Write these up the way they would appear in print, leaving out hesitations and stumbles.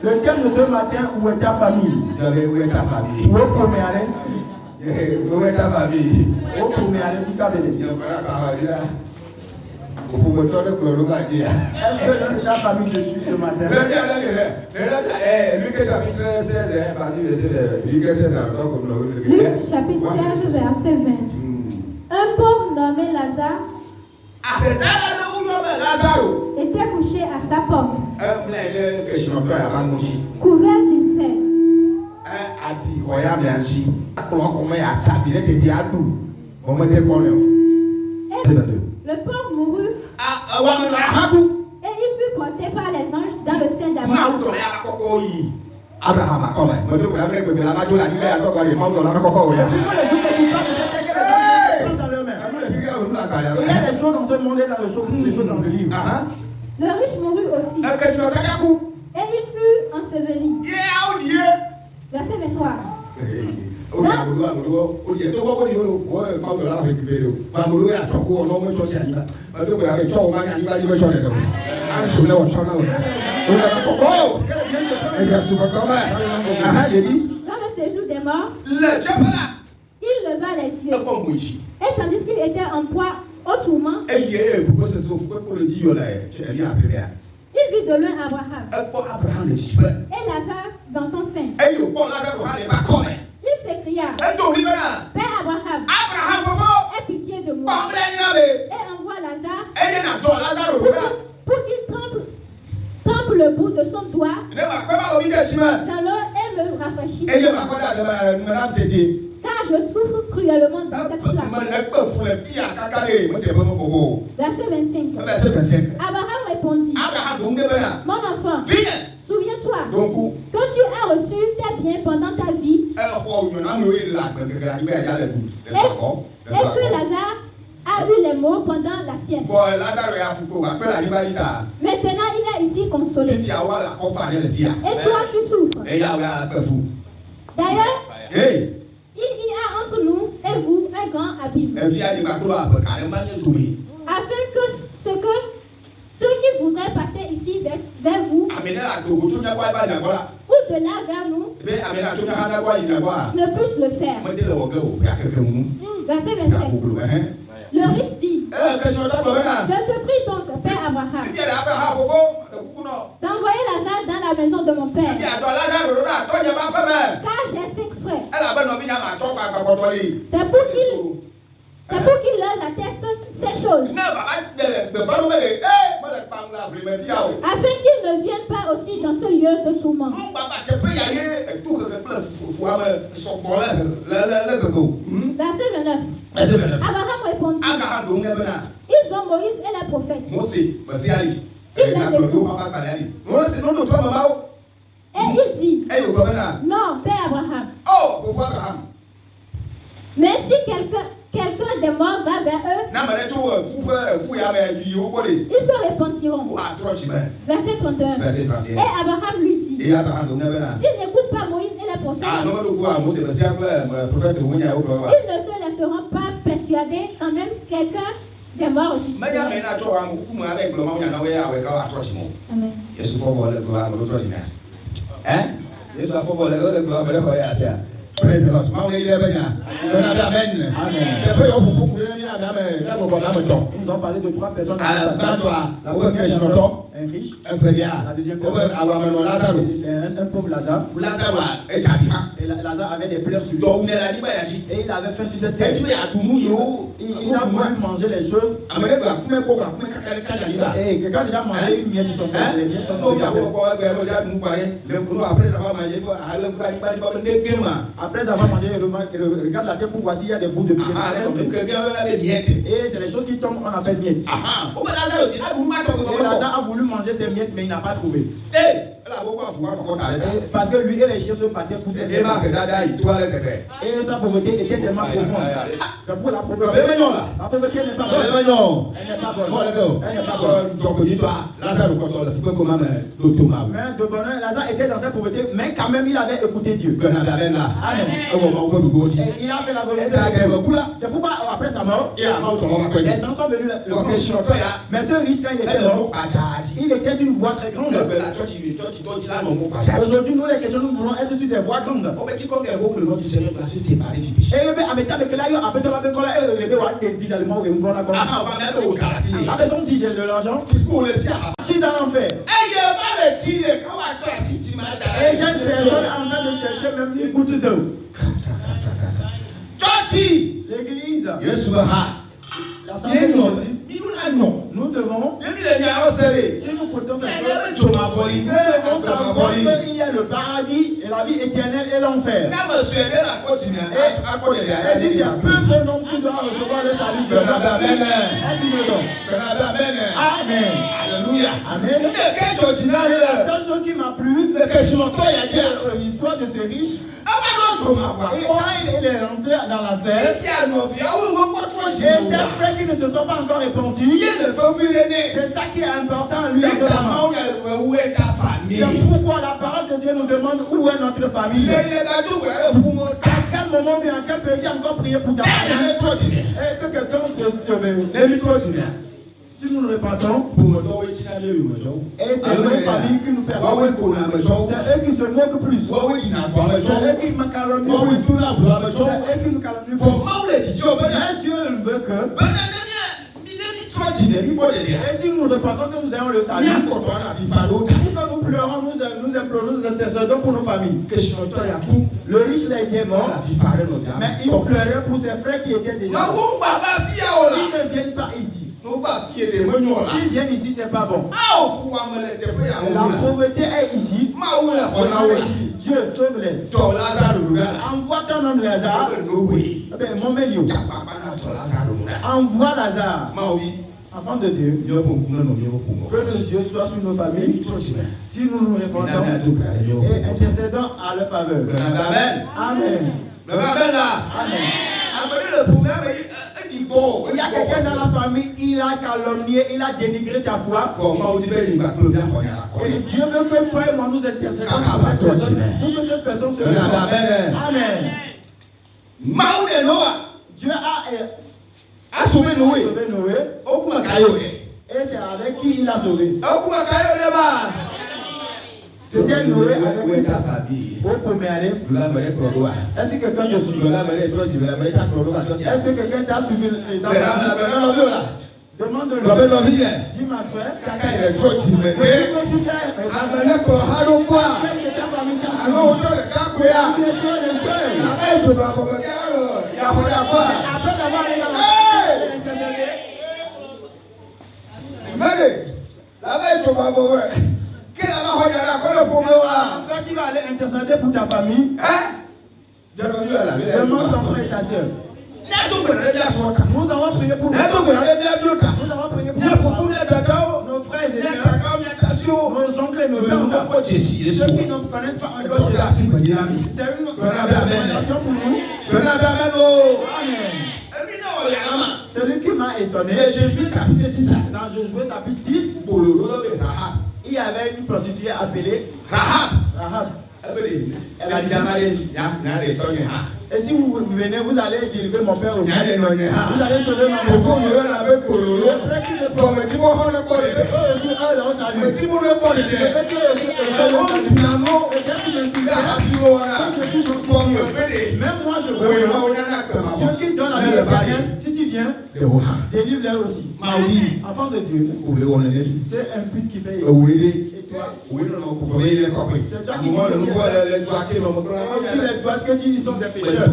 Le thème de ce matin, où est ta famille? Où est ta famille? Où est aller? Où est ta famille? Où est aller? Qui t'a donné? Est-ce que l'un de ta famille te suit ce matin? Luc chapitre 16, verset Luc 16, Luc chapitre 16, verset 20. Un pauvre nommé Lazare était couché à sa porte, couvert d'une selle. Le pauvre mourut et il fut porté par les anges dans le sein d'Abraham. Il y a des choses dans ce monde et dans les choses dans le livre. Le riche mourut aussi et il fut enseveli. Verset 23. Dans le séjour des morts, il leva les yeux. Et tandis qu'il était en proie au tourment, il vit de loin Abraham et Lazare dans son sein. Il s'écria: Père Abraham, aie pitié de moi et envoie Lazare pour qu'il trempe le bout de son doigt dans l'eau et me rafraîchisse, car je souffre cruellement dans cette flamme. Verset 25. Abraham répondit: Mon enfant, souviens-toi que tu as reçu tes biens pendant ta vie et que Lazare a eu les maux pendant la sienne. Maintenant, il est ici consolé. Et toi, tu souffres. D'ailleurs, il y a entre nous et vous un grand abîme, afin que ceux qui voudraient passer ici vers vous, ou de là vers nous, ne puissent le faire. Verset 27. Le riche dit: Je te prie donc, Père Abraham, d'envoyer Lazare dans la maison de mon père, car j'ai 5 frères. C'est pour qu'il leur atteste ces choses, afin qu'ils ne viennent pas aussi dans ce lieu de tourment. Verset 29. Abraham répondit: Ils ont Moïse et les prophètes. Et il dit: Non, Père Abraham. Mais si quelqu'un des morts va vers eux, ils se repentiront. Verset 31. Et Abraham lui dit: S'ils n'écoutent pas Moïse et les prophètes, ils ne se laisseront pas persuader quand même quelqu'un des morts aussi. Amen. Praise the Lord. Amen. Nous avons parlé de 3 personnes. Un riche, la deuxième personne, un pauvre Lazare. Et Lazare avait des pleurs sur lui. Et il avait faim sur cette terre. Il a voulu manger les choses. Et quand déjà mangé une miette, ils sont pas. Les miettes sont après avoir mangé, regarde la terre pour voir s'il y a des bouts de pied. Et c'est les choses qui tombent, on appelle miettes. Et Lazare a voulu manger ces miettes, mais il n'a pas trouvé. Parce que lui et les chiens se battaient pour ses miettes. Et sa pauvreté était tellement profonde. Pour la pauvreté, la pauvreté n'est pas bonne. Elle n'est pas bonne. Elle n'est pas bonne. Mais de bonheur, Lazare était dans sa pauvreté, mais quand même il avait écouté Dieu. Amen. Et il a fait la volonté de Dieu. C'est pourquoi après sa mort, les gens sont venus le mais ce riche, quand il était mort, il était sur une voie très grande. Aujourd'hui, nous, les chrétiens, nous voulons être sur des voies grandes. Quiconque invoque le nom du Seigneur doit se séparer du péché. Et bien, avec ça, avec là, après, dans la même colère, il y a des éléments où on va la la maison dit j'ai de l'argent. Si dans l'enfer. Et il y a des personnes en train de chercher même une goutte d'eau. L'église. L'assemblée aussi. Nous devons. Si nous comptons faire nous devons savoir qu'il y a le paradis et la vie éternelle et l'enfer. Et il y a peu de noms qui doivent recevoir le salut. Je Amen. Alléluia. Amen. La seule chose qui m'a plu, l'histoire de ce riche. Et quand il est rentré dans la fête, et ces frères qui ne se sont pas encore répandus, c'est ça qui est important lui. C'est pourquoi la parole de Dieu nous demande où est notre famille. À quel moment ou à quel pays encore prier pour ta famille. Et que quelqu'un si nous nous répandons, et c'est nos familles qui nous permettent. C'est eux qui se moquent plus. C'est eux qui macaronent plus. C'est eux qui nous calomnient plus. Mais Dieu veut que. Et si nous nous répandons que nous ayons le salut, quand nous pleurons, nous implorons, nous intercédons pour nos familles. Le riche là était mort, mais il pleurait pour ses frères qui étaient déjà morts. Ils ne viennent pas ici. S'ils viennent ici, c'est pas bon. La pauvreté est ici. Dieu sauve-les. Envoie ton homme Lazare. Envoie Lazare. Enfant de Dieu, que le Dieu soit sur nos familles. Si nous nous répondons et intercédons à leur faveur. Amen. Amen. Il y a quelqu'un dans la famille, il a calomnié, il a dénigré ta foi. Et Dieu veut que toi et moi nous intercédons pour cette personne, pour que cette personne se réponde. Amen. Dieu a sauvé Noé. Et c'est avec qui il l'a sauvé. C'était Noé avec ta famille. Est-ce que quelqu'un te suit? Est-ce que quelqu'un t'a suivi? Demande-le. Dis ma frère. Après avoir allé dans quand tu vas aller intercéder pour ta famille, demande ton frère et ta soeur. Nous avons prié pour nos frères et sœurs, nos oncles et nos tantes, ceux qui ne connaissent pas encore Jésus. C'est une recommandation pour nous. Amen. Celui qui m'a étonné, dans Josué chapitre 6, il y avait une prostituée appelée Rahab. Elle a dit et si vous venez, vous allez délivrer mon père aussi. Vous allez sauver ma même moi je veux ceux qui donnent la vie à quelqu'un, si tu viens, délivre-les aussi. Enfant de Dieu, c'est un pute qui fait ici. Et toi, c'est toi qui tu les dois que ils sont des pécheurs.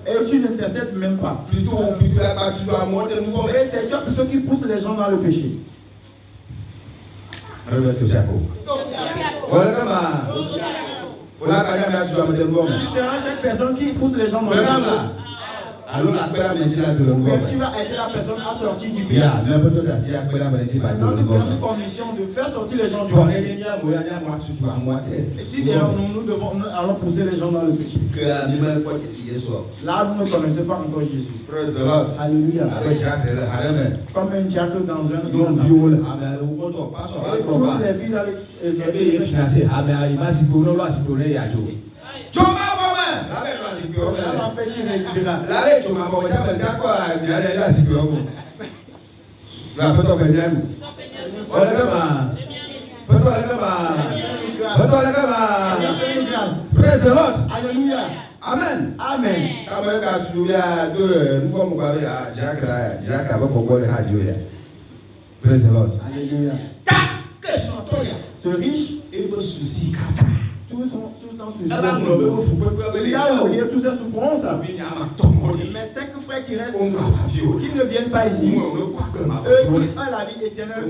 Et tu n'intercèdes même pas. Et c'est toi plutôt qui pousse les gens dans le péché. Tu seras cette personne qui pousse les gens dans le péché. Tu vas aider la personne à sortir du péché. Notre grande commission de faire sortir les gens du péché. Et si c'est nous allons pousser les gens dans le péché. Là, vous ne connaissez pas encore Jésus. Alléluia. Comme un diacre dans un viol. Toutes les villes avec Fais-nous grâce. Praise the Lord. Alléluia. Amen. Amen. Praise the Lord. Alléluia. Ce riche, tous son souci. Il a oublié toutes ses souffrances. Mais ces frères qui restent, qui ne viennent pas ici, eux qui ont la vie éternelle.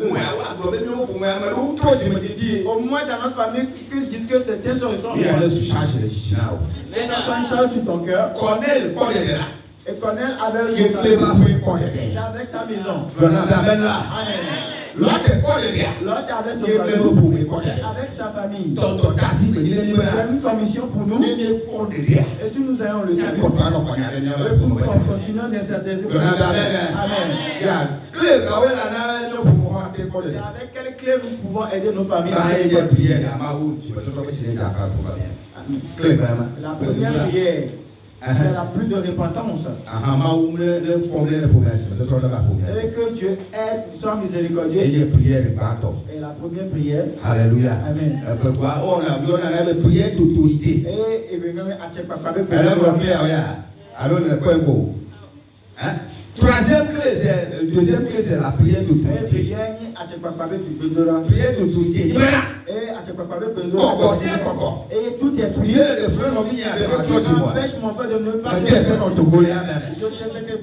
Au moins dans notre famille, qu'ils disent que certains sont et ça soit une charge sur ton cœur. Et Cornel avait c'est avec sa maison. Amen. L'autre avait son famille, avec sa famille. C'est une commission pour nous. Et si nous ayons le salut, pour nous continuons d'incertitude. Amen. C'est avec quelle clé nous pouvons aider nos familles. La première prière. C'est la plus de repentance. Et que Dieu aide, soit miséricordieux. Et la première prière. Alléluia. Amen. Troisième clé, deuxième clé, c'est la prière d'autorité. Prière d'autorité. Et tout esprit empêche mon frère de ne pas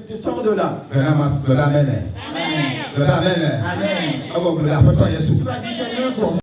je sors de là. Amen. Amen.